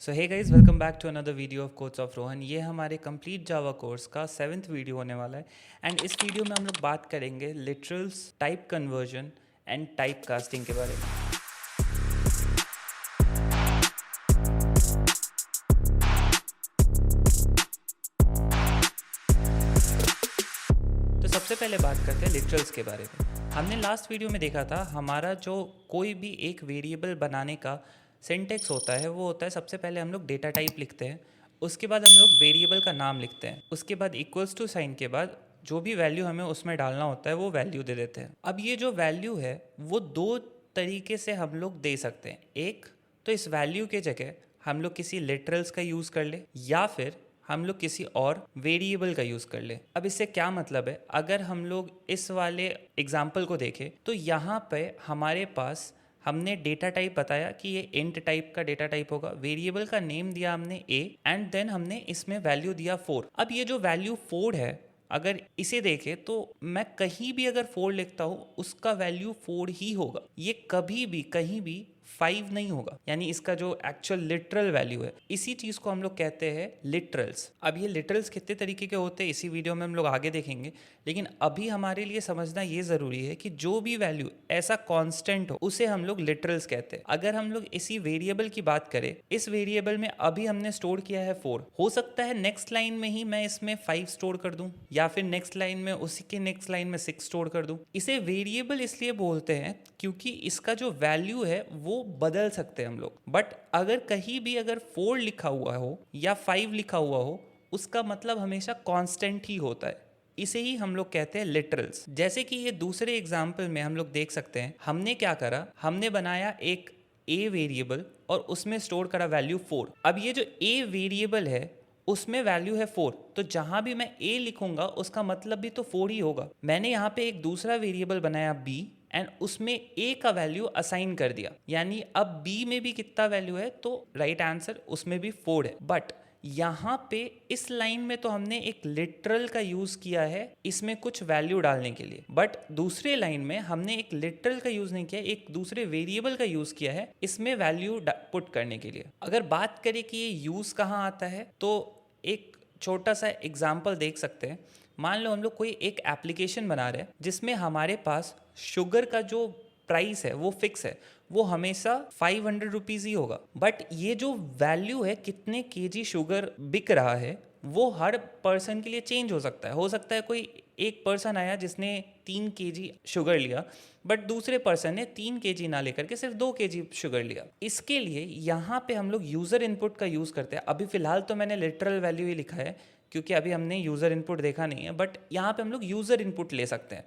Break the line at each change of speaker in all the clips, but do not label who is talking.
So hey guys, welcome back to another video of codes of Rohan. ये हमारे complete जावा course का 7th video होने वाला है। एंड इस वीडियो में हम लोग बात करेंगे literals, type conversion and type casting के बारे में। तो सबसे पहले बात करते हैं लिटरल्स के बारे में। हमने लास्ट वीडियो में देखा था हमारा जो कोई भी एक वेरिएबल बनाने का सिंटेक्स होता है वो होता है, सबसे पहले हम लोग डेटा टाइप लिखते हैं, उसके बाद हम लोग वेरिएबल का नाम लिखते हैं, उसके बाद इक्वल्स टू साइन के बाद जो भी वैल्यू हमें उसमें डालना होता है वो वैल्यू दे देते हैं। अब ये जो वैल्यू है वो दो तरीके से हम लोग दे सकते हैं। एक तो इस वैल्यू के जगह हम लोग किसी लिटरल्स का यूज़ कर ले, या फिर हम लोग किसी और वेरिएबल का यूज़ कर ले। अब इससे क्या मतलब है, अगर हम लोग इस वाले एग्जाम्पल को देखें तो यहाँ पे हमारे पास हमने डेटा टाइप बताया कि ये इंट टाइप का डेटा टाइप होगा, वेरिएबल का नेम दिया हमने a, एंड देन हमने इसमें वैल्यू दिया 4। अब ये जो वैल्यू 4 है, अगर इसे देखें तो मैं कहीं भी अगर 4 लिखता हूँ उसका वैल्यू 4 ही होगा, ये कभी भी कहीं भी 5 नहीं होगा, यानी इसका जो एक्चुअल लिटरल वैल्यू है। इसी चीज़ को हम लोग कहते हैं लिटरल्स। अब ये लिटरल्स कितने तरीके के होते हैं इसी वीडियो में हम लोग आगे देखेंगे, लेकिन अभी हमारे लिए समझना ये ज़रूरी है कि जो भी वैल्यू ऐसा कांस्टेंट हो उसे हम लोग लिटरल्स कहते हैं। अगर हम लोग इसी वेरिएबल की बात करें, इस वेरिएबल में अभी हमने स्टोर किया है 4, हो सकता है नेक्स्ट लाइन में ही मैं इसमें 5 स्टोर कर दूं, या फिर नेक्स्ट लाइन में उसी के नेक्स्ट लाइन में 6 स्टोर कर दूं। इसे वेरिएबल इसलिए बोलते हैं क्योंकि इसका जो वैल्यू है वो बदल सकते हैं हम लोग। बट अगर कहीं भी अगर 4 लिखा हुआ हो या 5 लिखा हुआ हो, उसका मतलब हमेशा कांस्टेंट ही होता है। इसे ही हम लोग कहते हैं लिटरल्स। जैसे कि ये दूसरे एग्जाम्पल में हम लोग देख सकते हैं, हमने क्या करा, हमने बनाया एक a वेरिएबल और उसमें स्टोर करा वैल्यू 4। अब ये जो a वेरिएबल है उसमें वैल्यू है 4, तो जहां भी मैं a लिखूंगा उसका मतलब भी तो 4 ही होगा। मैंने यहाँ पे एक दूसरा वेरिएबल बनाया b एंड उसमें a का वैल्यू असाइन कर दिया, यानी अब b में भी कितना वैल्यू है, तो राइट आंसर उसमें भी 4 है। बट यहाँ पे इस लाइन में तो हमने एक लिटरल का यूज किया है इसमें कुछ वैल्यू डालने के लिए, बट दूसरे लाइन में हमने एक लिटरल का यूज नहीं किया, एक दूसरे वेरिएबल का यूज किया है इसमें वैल्यू पुट करने के लिए। अगर बात करें कि ये यूज कहाँ आता है, तो एक छोटा सा एग्जाम्पल देख सकते हैं। मान लो हम लोग कोई एक एप्लीकेशन बना रहे हैं जिसमें हमारे पास शुगर का जो प्राइस है वो फिक्स है, वो हमेशा 500 रुपीज़ ही होगा। बट ये जो वैल्यू है कितने केजी शुगर बिक रहा है वो हर पर्सन के लिए चेंज हो सकता है कोई एक पर्सन आया जिसने 3 केजी शुगर लिया, बट दूसरे पर्सन ने 3 केजी ना लेकर के सिर्फ 2 केजी शुगर लिया। इसके लिए यहाँ पे हम लोग यूज़र इनपुट का यूज़ करते हैं। अभी फ़िलहाल तो मैंने लिटरल वैल्यू ही लिखा है क्योंकि अभी हमने यूज़र इनपुट देखा नहीं है, बट यहाँ पे हम लोग यूज़र इनपुट ले सकते हैं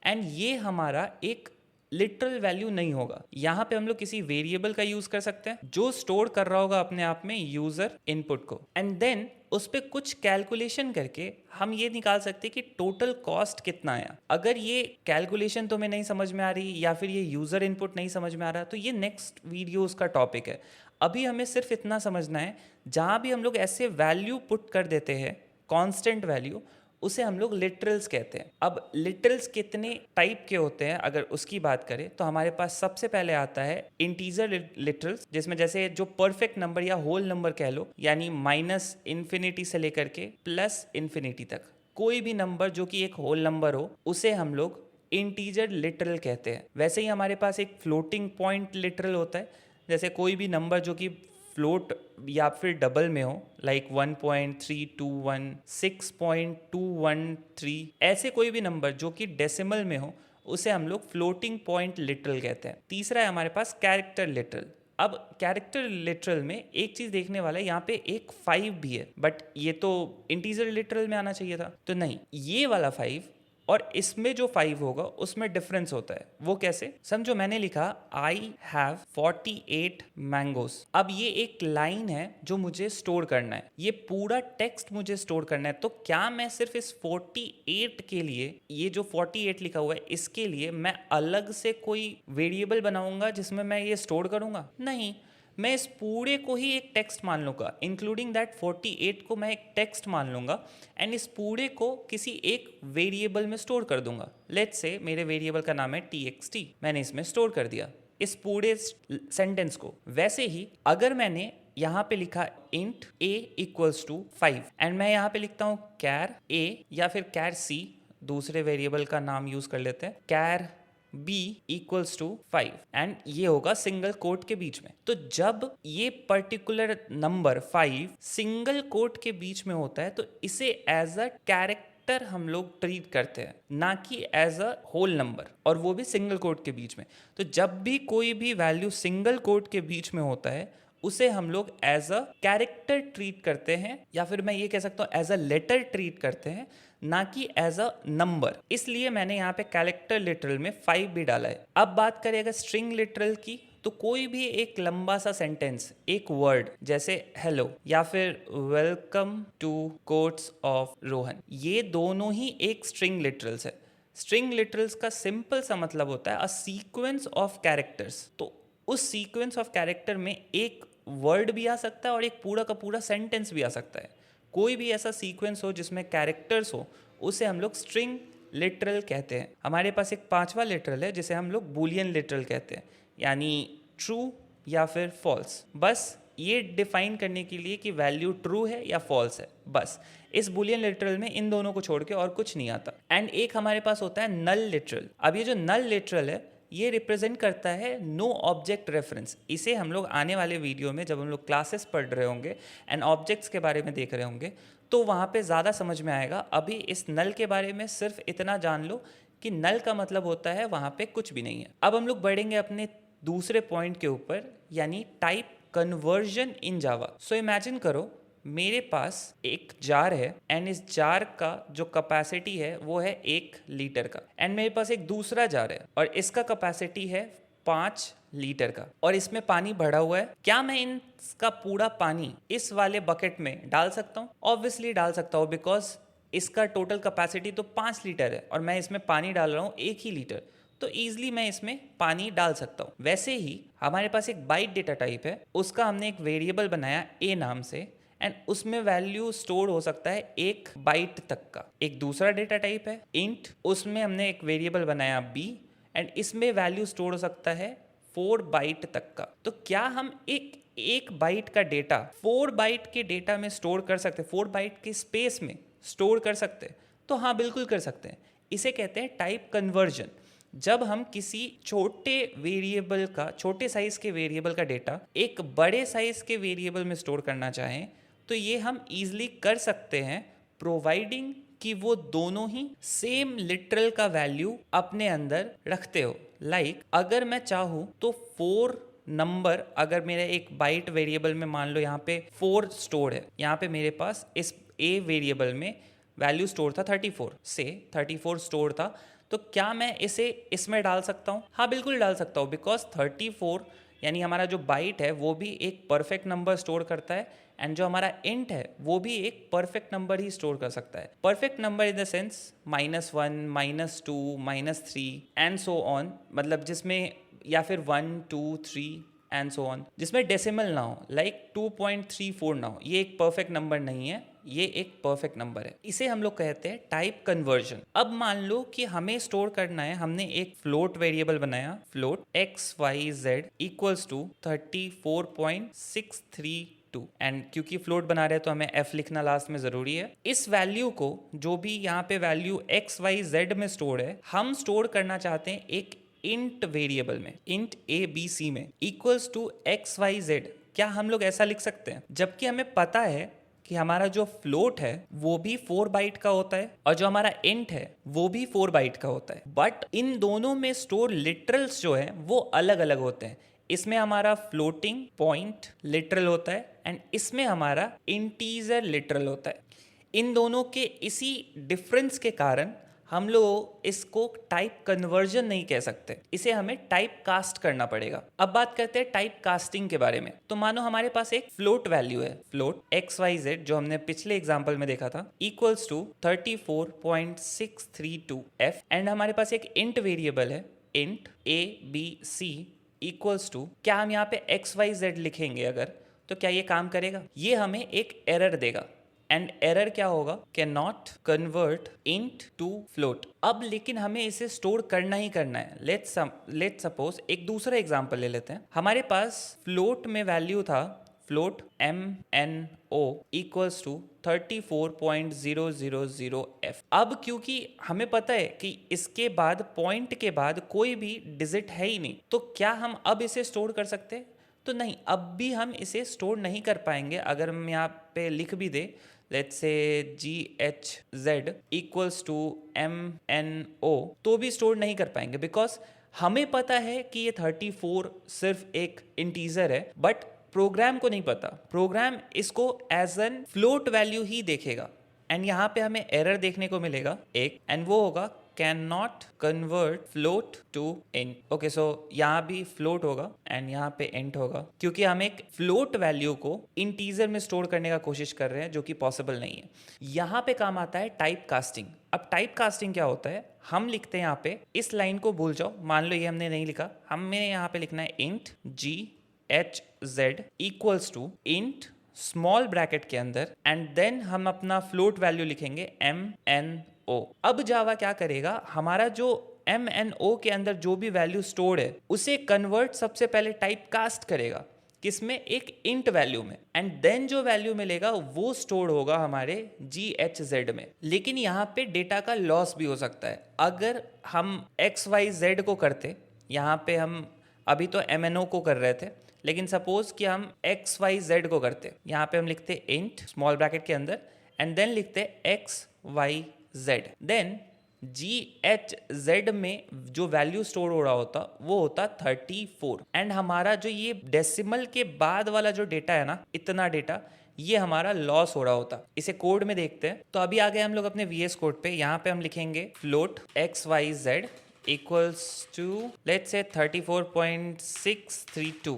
एंड ये हमारा एक लिटरल वैल्यू नहीं होगा। यहाँ पे हम लोग किसी वेरिएबल का यूज कर सकते हैं जो स्टोर कर रहा होगा अपने आप में यूजर इनपुट को, एंड देन उस पर कुछ कैलकुलेशन करके हम ये निकाल सकते हैं कि टोटल कॉस्ट कितना आया। अगर ये कैलकुलेशन तुम्हें नहीं समझ में आ रही या फिर ये यूजर इनपुट नहीं समझ में आ रहा, तो ये नेक्स्ट वीडियोस का टॉपिक है। अभी हमें सिर्फ इतना समझना है, जहाँ भी हम लोग ऐसे वैल्यू पुट कर देते हैं कॉन्स्टेंट वैल्यू, उसे हम लोग लिटरल्स कहते हैं। अब लिटरल्स कितने टाइप के होते हैं अगर उसकी बात करें तो हमारे पास सबसे पहले आता है इंटीजर लिटरल्स, जिसमें जैसे जो परफेक्ट नंबर या होल नंबर कह लो, यानी -इन्फिनिटी से लेकर के +इन्फिनिटी तक कोई भी नंबर जो कि एक होल नंबर हो उसे हम लोग इंटीजर लिटरल कहते हैं। वैसे ही हमारे पास एक फ्लोटिंग पॉइंट लिटरल होता है, जैसे कोई भी नंबर जो कि फ्लोट या फिर डबल में हो, लाइक 1.321, 6.213, ऐसे कोई भी नंबर जो कि डेसिमल में हो उसे हम लोग फ्लोटिंग पॉइंट लिटरल कहते हैं। तीसरा है हमारे पास कैरेक्टर लिटरल। अब कैरेक्टर लिटरल में एक चीज देखने वाला है, यहाँ पे एक 5 भी है, बट ये तो इंटीजर लिटरल में आना चाहिए था, तो नहीं, ये वाला 5 और इसमें जो 5 होगा उसमें डिफरेंस होता है। वो कैसे, समझो मैंने लिखा आई हैव 48 मैंगोज। अब ये एक लाइन है जो मुझे स्टोर करना है, ये पूरा टेक्स्ट मुझे स्टोर करना है, तो क्या मैं सिर्फ इस 48 के लिए, ये जो 48 लिखा हुआ है इसके लिए मैं अलग से कोई वेरिएबल बनाऊंगा जिसमें मैं ये स्टोर करूंगा? नहीं, मैं इस पूरे को ही एक टेक्स्ट मान लूँगा, इंक्लूडिंग दैट 48 को मैं एक टेक्स्ट मान लूँगा एंड इस पूरे को किसी एक वेरिएबल में स्टोर कर दूंगा। लेट्स से मेरे वेरिएबल का नाम है txt, मैंने इसमें स्टोर कर दिया इस पूरे सेंटेंस को। वैसे ही अगर मैंने यहाँ पे लिखा int a equals to 5 and मैं यहाँ पे लिखता हूँ कैर a या फिर कैर c, दूसरे वेरिएबल का नाम यूज कर लेते हैं, कैर b इक्वल्स टू 5 एंड ये होगा सिंगल कोट के बीच में। तो जब ये पर्टिकुलर नंबर 5 सिंगल कोट के बीच में होता है तो इसे एज अ कैरेक्टर हम लोग ट्रीट करते हैं, ना कि एज अ होल नंबर, और वो भी सिंगल कोट के बीच में। तो जब भी कोई भी वैल्यू सिंगल कोट के बीच में होता है उसे हम लोग एज अ कैरेक्टर ट्रीट करते हैं, या फिर मैं ये कह सकता हूँ एज अ लेटर ट्रीट करते हैं, ना कि एज अ नंबर। इसलिए मैंने यहाँ पे कैरेक्टर लिटरल में 5 भी डाला है। अब बात करें अगर स्ट्रिंग लिटरल की, तो कोई भी एक लंबा सा सेंटेंस, एक वर्ड जैसे हेलो या फिर welcome to codes of Rohan, ये दोनों ही एक स्ट्रिंग लिटरल्स है। स्ट्रिंग लिटरल्स का सिंपल सा मतलब होता है अ सीक्वेंस ऑफ कैरेक्टर्स। तो उस सीक्वेंस ऑफ कैरेक्टर में एक वर्ड भी आ सकता है और एक पूरा का पूरा सेंटेंस भी आ सकता है। कोई भी ऐसा सीक्वेंस हो जिसमें कैरेक्टर्स हो उसे हम लोग स्ट्रिंग लिटरल कहते हैं। हमारे पास एक 5वां लिटरल है जिसे हम लोग बूलियन लिटरल कहते हैं, यानी ट्रू या फिर फॉल्स। बस ये डिफाइन करने के लिए कि वैल्यू ट्रू है या फॉल्स है, बस। इस बूलियन लिटरल में इन दोनों को छोड़ के और कुछ नहीं आता। एंड एक हमारे पास होता है नल लिटरल। अब ये जो नल लिटरल है ये रिप्रेजेंट करता है नो ऑब्जेक्ट रेफरेंस। इसे हम लोग आने वाले वीडियो में जब हम लोग क्लासेस पढ़ रहे होंगे एंड ऑब्जेक्ट्स के बारे में देख रहे होंगे तो वहाँ पे ज़्यादा समझ में आएगा। अभी इस नल के बारे में सिर्फ इतना जान लो कि नल का मतलब होता है वहाँ पे कुछ भी नहीं है। अब हम लोग बढ़ेंगे अपने दूसरे पॉइंट के ऊपर, यानी type conversion in Java. So imagine करो मेरे पास एक जार है एंड इस जार का जो कैपेसिटी है वो है 1 लीटर का, एंड मेरे पास एक दूसरा जार है और इसका कैपेसिटी है 5 लीटर का, और इसमें पानी भरा हुआ है। क्या मैं इसका पूरा पानी इस वाले बकेट में डाल सकता हूँ? ऑब्वियसली डाल सकता हूँ, बिकॉज इसका टोटल कैपेसिटी तो 5 लीटर है और मैं इसमें पानी डाल रहा हूँ 1 ही लीटर, तो ईजिली मैं इसमें पानी डाल सकता हूँ। वैसे ही हमारे पास एक बाइट डेटा टाइप है, उसका हमने एक वेरिएबल बनाया a नाम से, एंड उसमें वैल्यू स्टोर हो सकता है 1 बाइट तक का। एक दूसरा डेटा टाइप है इंट, उसमें हमने एक वेरिएबल बनाया b एंड इसमें वैल्यू स्टोर हो सकता है 4 बाइट तक का। तो क्या हम एक बाइट का डेटा 4 बाइट के डेटा में स्टोर कर सकते हैं, 4 बाइट के स्पेस में स्टोर कर सकते हैं? तो हाँ, बिल्कुल कर सकते हैं। इसे कहते हैं टाइप कन्वर्जन। जब हम किसी छोटे वेरिएबल का, छोटे साइज के वेरिएबल का डेटा एक बड़े साइज के वेरिएबल में स्टोर करना चाहें तो ये हम इजीली कर सकते हैं, प्रोवाइडिंग कि वो दोनों ही सेम लिटरल का वैल्यू अपने अंदर रखते हो। लाइक अगर मैं चाहूँ तो 4 नंबर, अगर मेरा एक बाइट वेरिएबल में मान लो यहाँ पे 4 स्टोर है, यहाँ पे मेरे पास इस a वेरिएबल में वैल्यू स्टोर था 34 से 34 स्टोर था, तो क्या मैं इसे इसमें डाल सकता हूँ? हाँ, बिल्कुल डाल सकता हूँ, बिकॉज 34 यानी हमारा जो बाइट है वो भी एक परफेक्ट नंबर स्टोर करता है, एंड जो हमारा इंट है वो भी एक परफेक्ट नंबर ही स्टोर कर सकता है। Perfect number in the sense -1, -2, -3 and so on, मतलब जिसमें, या फिर 1, 2, 3 एंड सो ऑन, जिसमें डेसिमल ना हो, लाइक 2.34 ना हो। ये एक परफेक्ट नंबर नहीं है, ये एक परफेक्ट नंबर है। इसे हम लोग कहते हैं टाइप कन्वर्जन। अब मान लो कि हमें स्टोर करना है, हमने एक फ्लोट वेरिएबल बनाया, float XYZ equals to 34.632, and क्योंकि फ्लोट बना रहे हैं तो हमें f लिखना लास्ट में जरूरी है। इस वैल्यू को, जो भी यहाँ पे वैल्यू XYZ में स्टोर है, हम स्टोर करना चाहते हैं एक इंट वेरिएबल में, इंट ABC में, इक्वल्स टू XYZ। क्या हम लोग ऐसा लिख सकते हैं? जबकि हमें पता है कि हमारा जो फ्लोट है वो भी 4 बाइट का होता है और जो हमारा इंट है वो भी 4 बाइट का होता है, बट इन दोनों में स्टोर लिटरल्स जो है वो अलग अलग होते हैं। इसमें हमारा फ्लोटिंग पॉइंट लिटरल होता है एंड इसमें हमारा इंटीजर लिटरल होता है। इन दोनों के इसी डिफरेंस के कारण हम लोग इसको टाइप कन्वर्जन नहीं कह सकते, इसे हमें टाइप कास्ट करना पड़ेगा। अब बात करते हैं टाइप कास्टिंग के बारे में। तो मानो हमारे पास एक फ्लोट वैल्यू है, फ्लोट XYZ, जो हमने पिछले एग्जांपल में देखा था, इक्वल्स टू 34.632f, एंड हमारे पास एक इंट वेरिएबल है, इंट ABC इक्वल्स टू, क्या हम यहाँ पे XYZ लिखेंगे अगर, तो क्या ये काम करेगा? ये हमें एक एरर देगा, एंड एरर क्या होगा? Can not convert int to float. अब लेकिन हमें इसे स्टोर करना ही करना है। लेट्स सपोज एक दूसरा एग्जांपल ले लेते हैं। हमारे पास फ्लोट में वैल्यू था float MNO equals to 34.000F। अब क्योंकि हमें पता है कि इसके बाद पॉइंट के बाद कोई भी डिजिट है ही नहीं, तो क्या हम अब इसे स्टोर कर सकते हैं? तो नहीं, अब भी हम इसे स्टोर नहीं कर पाएंगे। अगर हम यहाँ पे लिख भी दे let's say GHZ equals to MNO, तो भी स्टोर नहीं कर पाएंगे, बिकॉज हमें पता है कि ये 34 सिर्फ एक इंटीजर है, बट प्रोग्राम को नहीं पता। प्रोग्राम इसको एज एन फ्लोट वैल्यू ही देखेगा, एंड यहाँ पे हमें एरर देखने को मिलेगा एक, एंड वो होगा can not convert float to int. Okay, so यहाँ भी फ्लोट होगा एंड यहाँ पे इंट होगा, क्योंकि हम एक फ्लोट वैल्यू को इंटीजर में स्टोर करने का कोशिश कर रहे हैं, जो कि पॉसिबल नहीं है। यहाँ पे काम आता है टाइप कास्टिंग। अब टाइप कास्टिंग क्या होता है? हम लिखते हैं यहाँ पे, इस लाइन को भूल जाओ, मान लो ये हमने नहीं लिखा, हमें यहाँ पे लिखना है int GHZ equals to int small bracket के अंदर, एंड देन हम अपना फ्लोट वैल्यू लिखेंगे MNO। अब जावा क्या करेगा, हमारा जो MNO के अंदर जो भी वैल्यू स्टोर्ड है उसे कन्वर्ट सबसे पहले टाइप कास्ट करेगा, किसमें? एक इंट वैल्यू में, एंड देन जो वैल्यू मिलेगा वो स्टोर होगा हमारे GHZ में। लेकिन यहाँ पे डेटा का लॉस भी हो सकता है। अगर हम XYZ को करते, यहाँ पे हम अभी तो MNO को कर रहे थे, लेकिन सपोज कि हम XYZ को करते, यहाँ पे हम लिखते इंट स्मॉल ब्रैकेट के अंदर एंड देन लिखते XYZ, देन GHZ में जो वैल्यू स्टोर हो रहा होता वो होता 34, एंड हमारा जो ये डेसिमल के बाद वाला जो डेटा है ना, इतना डेटा, ये हमारा लॉस हो रहा होता। इसे कोड में देखते हैं। तो अभी आ गए हम लोग अपने VS कोड पे। यहाँ पे हम लिखेंगे float XYZ equals to let's say 34.632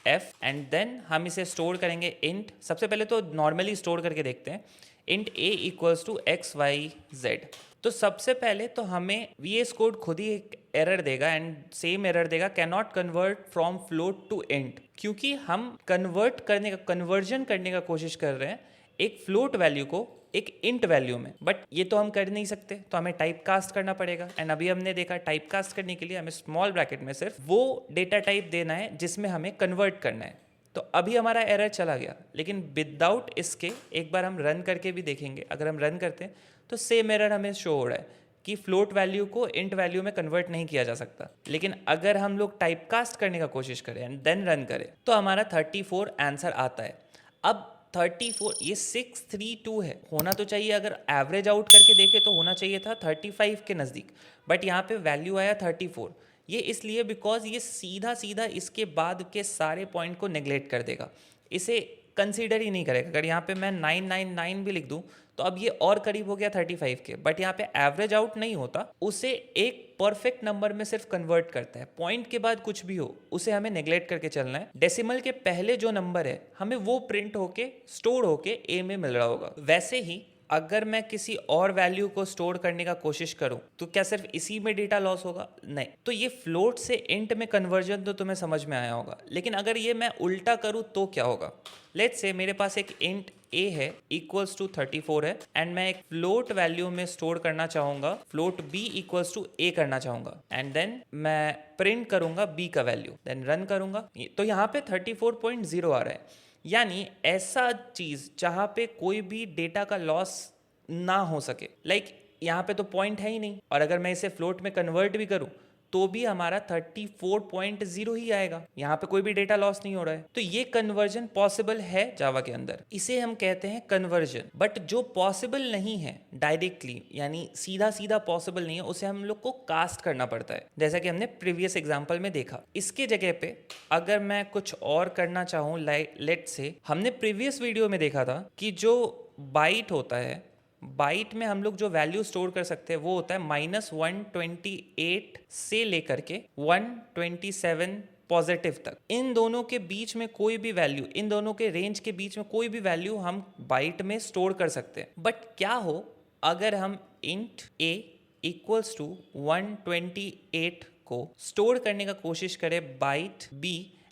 F, and then हम इसे स्टोर करेंगे इंट। सबसे पहले तो नॉर्मली स्टोर करके देखते हैं, int A equals to XYZ। तो सबसे पहले तो हमें VS कोड खुद ही एक एरर देगा, एंड सेम एरर देगा can not convert from float to int, क्योंकि हम कन्वर्जन करने का कोशिश कर रहे हैं एक फ्लोट वैल्यू को एक इंट वैल्यू में, बट ये तो हम कर नहीं सकते, तो हमें टाइप कास्ट करना पड़ेगा। एंड अभी हमने देखा टाइप कास्ट करने के लिए हमें स्मॉल ब्रैकेट में सिर्फ वो डेटा टाइप देना है जिसमें हमें कन्वर्ट करना है। तो अभी हमारा एरर चला गया, लेकिन विदाउट इसके एक बार हम रन करके भी देखेंगे। अगर हम रन करते हैं तो सेम एरर हमें शो हो रहा है कि फ्लोट वैल्यू को इंट वैल्यू में कन्वर्ट नहीं किया जा सकता। लेकिन अगर हम लोग टाइप कास्ट करने का कोशिश करें एंड देन रन करें तो हमारा 34 आंसर आता है। अब 34, ये 632 है, होना तो चाहिए, अगर एवरेज आउट करके देखे तो होना चाहिए था 35 के नज़दीक, बट यहाँ पे वैल्यू आया 34। ये इसलिए बिकॉज ये सीधा सीधा इसके बाद के सारे पॉइंट को नेग्लेक्ट कर देगा, इसे कंसीडर ही नहीं करेगा। अगर यहाँ पे मैं 999 भी लिख दूँ तो अब ये और करीब हो गया 35 के, बट यहाँ पे एवरेज आउट नहीं होता, उसे एक परफेक्ट नंबर में सिर्फ कन्वर्ट करता है। पॉइंट के बाद कुछ भी हो उसे हमें नेग्लेक्ट करके चलना है। डेसिमल के पहले जो नंबर है हमें वो प्रिंट होके स्टोर होके ए में मिल रहा होगा। वैसे ही अगर मैं किसी और वैल्यू को स्टोर करने का कोशिश करूं तो क्या सिर्फ इसी में डेटा लॉस होगा? नहीं। तो ये फ्लोट से इंट में कन्वर्जन तो तुम्हें समझ में आया होगा, लेकिन अगर ये मैं उल्टा करूं तो क्या होगा? लेट्स से मेरे पास एक इंट a है इक्वल्स टू 34 है, एंड मैं एक फ्लोट वैल्यू में स्टोर करना चाहूंगा, float b equals to a करना चाहूंगा, एंड देन मैं प्रिंट करूंगा b का वैल्यू, देन रन करूंगा तो यहाँ पे 34.0 आ रहा है। यानी ऐसा चीज जहाँ पे कोई भी डेटा का लॉस ना हो सके, लाइक यहाँ पे तो पॉइंट है ही नहीं, और अगर मैं इसे फ्लोट में कन्वर्ट भी करूँ तो भी हमारा 34.0 ही आएगा, यहाँ पे कोई भी डेटा लॉस नहीं हो रहा है। तो ये कन्वर्जन पॉसिबल है जावा के अंदर, इसे हम कहते हैं कन्वर्जन। बट जो पॉसिबल नहीं है डायरेक्टली, यानी सीधा सीधा पॉसिबल नहीं है, उसे हम लोग को कास्ट करना पड़ता है, जैसा कि हमने प्रीवियस एग्जाम्पल में देखा। इसके जगह पे अगर मैं कुछ और करना चाहूँ, लेट से हमने प्रीवियस वीडियो में देखा था कि जो बाइट होता है, बाइट में हम लोग जो वैल्यू स्टोर कर सकते हैं वो होता है -128 से लेकर के 127 पॉजिटिव तक। इन दोनों के बीच में कोई भी वैल्यू, इन दोनों के रेंज के बीच में कोई भी वैल्यू हम बाइट में स्टोर कर सकते हैं। बट क्या हो अगर हम इंट a इक्वल्स टू 128 को स्टोर करने का कोशिश करें बाइट b,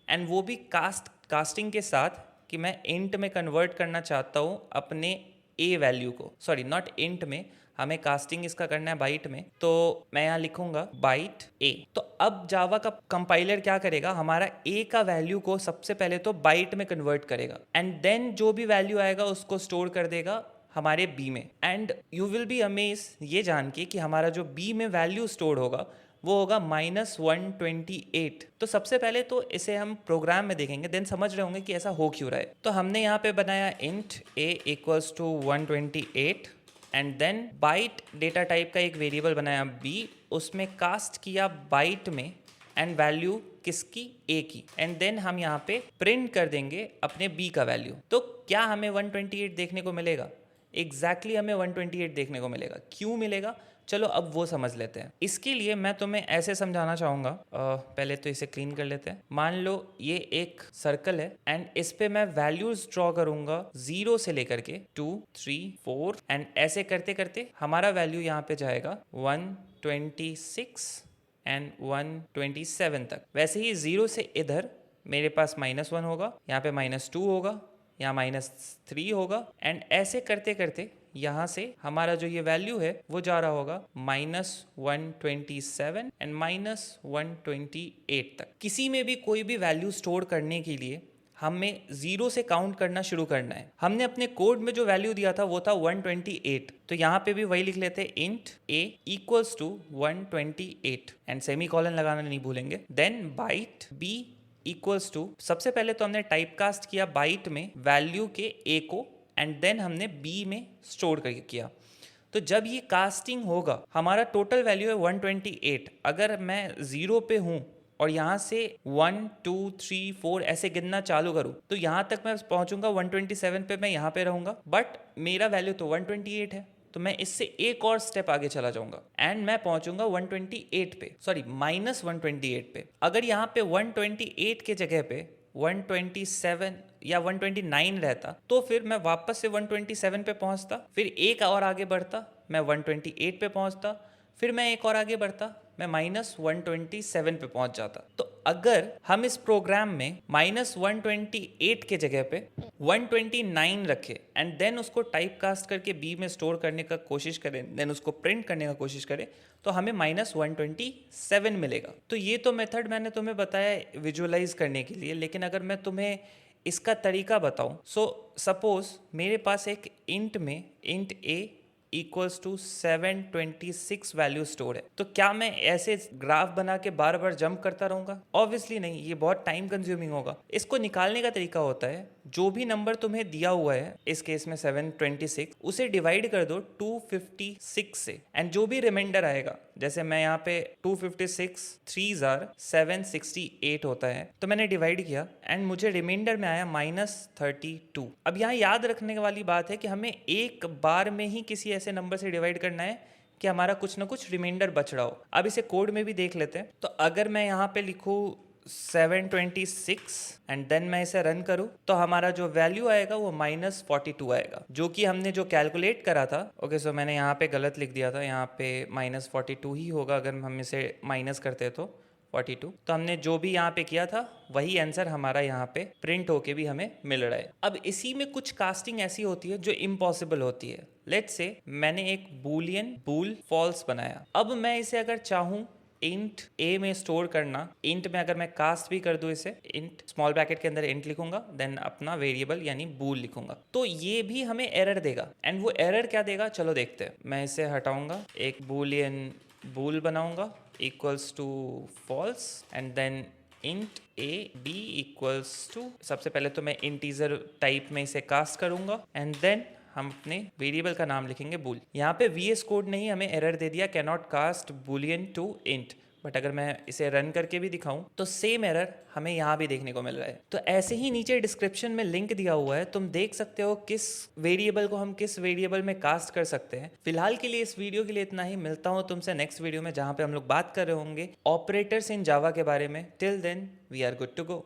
एंड वो भी कास्टिंग के साथ कि मैं इंट में कन्वर्ट करना चाहता हूँ अपने ए वैल्यू को, सॉरी नॉट इंट में, हमें कास्टिंग इसका करना है बाइट में, तो मैं यहाँ लिखूंगा बाइट ए। तो अब जावा का कंपाइलर क्या करेगा, हमारा ए का वैल्यू को सबसे पहले तो बाइट में कन्वर्ट करेगा एंड देन जो भी वैल्यू आएगा उसको स्टोर कर देगा हमारे बी में। And you will be amaze ये जान के कि हमारा जो बी में वैल्यू स्टोर होगा वो होगा -128। तो सबसे पहले तो इसे हम प्रोग्राम में देखेंगे, देन समझ रहे होंगे कि ऐसा हो क्यों रहा है। तो हमने यहाँ पे बनाया int a equals to 128 and then byte data type का एक वेरिएबल बनाया b, उसमें कास्ट किया बाइट में एंड वैल्यू किसकी, a की, एंड देन हम यहाँ पे प्रिंट कर देंगे अपने b का वैल्यू। तो क्या हमें 128 देखने को मिलेगा? एग्जैक्टली हमें 128 देखने को मिलेगा। क्यों मिलेगा, चलो अब वो समझ लेते हैं। इसके लिए मैं तुम्हें ऐसे समझाना चाहूँगा, पहले तो इसे क्लीन कर लेते हैं। मान लो ये एक सर्कल है एंड इस पे मैं वैल्यूज ड्रॉ करूँगा 0 से लेकर के 2, 3, 4 एंड ऐसे करते करते हमारा वैल्यू यहाँ पे जाएगा 126 एंड 127 तक। वैसे ही 0 से इधर मेरे पास -1 होगा, यहाँ पे -2 होगा, यहाँ -3 होगा एंड ऐसे करते करते यहाँ से हमारा जो ये वैल्यू है वो जा रहा होगा -127 एंड -128 तक। किसी में भी कोई भी वैल्यू स्टोर करने के लिए हमें 0 से काउंट करना शुरू करना है। हमने अपने कोड में जो वैल्यू दिया था वो था 128, तो यहाँ पे भी वही लिख लेते हैं, int a equals to 128 and semicolon लगाना नहीं भूलेंगे। Then byte b equals to, सबसे पहले तो हमने टाइप कास्ट किया बाइट में वैल्यू के a को एंड देन हमने b में स्टोर करके किया। तो जब ये कास्टिंग होगा हमारा टोटल वैल्यू है 128। अगर मैं 0 पे हूँ और यहाँ से 1, 2, 3, 4 ऐसे गिनना चालू करूँ तो यहाँ तक मैं पहुँचूंगा 127 पे, मैं यहाँ पे रहूँगा, बट मेरा वैल्यू तो 128 है, तो मैं इससे एक और स्टेप आगे चला जाऊंगा एंड मैं पहुंचूंगा 128 पे, सॉरी -128 पे। अगर यहाँ पे 128 के जगह पे 127 या 129 रहता तो फिर मैं वापस से 127 पे पहुंचता, फिर एक और आगे बढ़ता, मैं 128 पे पहुंचता, फिर मैं एक और आगे बढ़ता, मैं -127 पे पहुंच जाता। तो अगर हम इस प्रोग्राम में -128 के जगह पे 129 रखे एंड देन उसको टाइप कास्ट करके बी में स्टोर करने का कोशिश करें, देन उसको प्रिंट करने का कोशिश करें, तो हमें -127 मिलेगा। तो ये तो मेथड मैंने तुम्हें बताया विजुअलाइज करने के लिए, लेकिन अगर मैं तुम्हें इसका तरीका बताऊं, सो सपोज मेरे पास एक इंट में int a equals to 726 value store है, तो क्या मैं ऐसे ग्राफ बना के बार बार जंप करता रहूंगा? ऑब्वियसली नहीं, ये बहुत टाइम कंज्यूमिंग होगा। इसको निकालने का तरीका होता है, जो भी नंबर तुम्हें दिया हुआ है, इस केस में 726, उसे डिवाइड कर दो 256 से एंड जो भी रिमाइंडर आएगा, जैसे मैं यहाँ पे 256 3s are 768 होता है, तो मैंने डिवाइड किया एंड मुझे रिमाइंडर में आया -32। अब यहाँ याद रखने वाली बात है कि हमें एक बार में ही किसी ऐसे नंबर से डिवाइड करना है कि हमारा कुछ ना कुछ रिमाइंडर बच रहा हो। अब इसे कोड में भी देख लेते हैं। तो अगर मैं यहाँ पे लिखूँ 726 एंड देन मैं इसे रन करूं तो हमारा जो वैल्यू आएगा वो -42 आएगा, जो कि हमने जो कैलकुलेट करा था। ओके, सो मैंने यहाँ पे गलत लिख दिया था, यहाँ पे -42 ही होगा अगर हम इसे माइनस करते तो 42। तो हमने जो भी यहाँ पे किया था वही आंसर हमारा यहाँ पे प्रिंट होके भी हमें मिल रहा है। अब इसी में कुछ कास्टिंग ऐसी होती है जो इम्पॉसिबल होती है। लेट्स से मैंने एक बूलियन बूल फॉल्स बनाया, अब मैं इसे अगर चाहूँ इंट a में स्टोर करना, इंट में अगर मैं कास्ट भी कर दूं इसे, इंट स्मॉल ब्रैकेट के अंदर इंट लिखूंगा, देन अपना वेरिएबल यानी बूल लिखूंगा, तो ये भी हमें एरर देगा। एंड वो एरर क्या देगा, चलो देखते हैं। मैं इसे हटाऊंगा, एक बूलियन बूल बनाऊंगा equals to false and then int a b equals to, सबसे पहले तो मैं इंटीजर टाइप में इसे कास्ट करूंगा एंड देन हम अपने वेरिएबल का नाम लिखेंगे बूल। यहाँ पे VS कोड ने ही हमें एरर दे दिया, can not cast boolean to int, but अगर मैं इसे रन करके भी दिखाऊं तो सेम एरर हमें यहाँ भी देखने को मिल रहा है। तो ऐसे ही नीचे डिस्क्रिप्शन में लिंक दिया हुआ है, तुम देख सकते हो किस वेरिएबल को हम किस वेरिएबल में कास्ट कर सकते हैं। फिलहाल के लिए इस वीडियो के लिए इतना ही, मिलता हूँ तुमसे नेक्स्ट वीडियो में जहाँ पे हम लोग बात कर रहे होंगे ऑपरेटर्स इन जावा के बारे में। Till then we are good to go.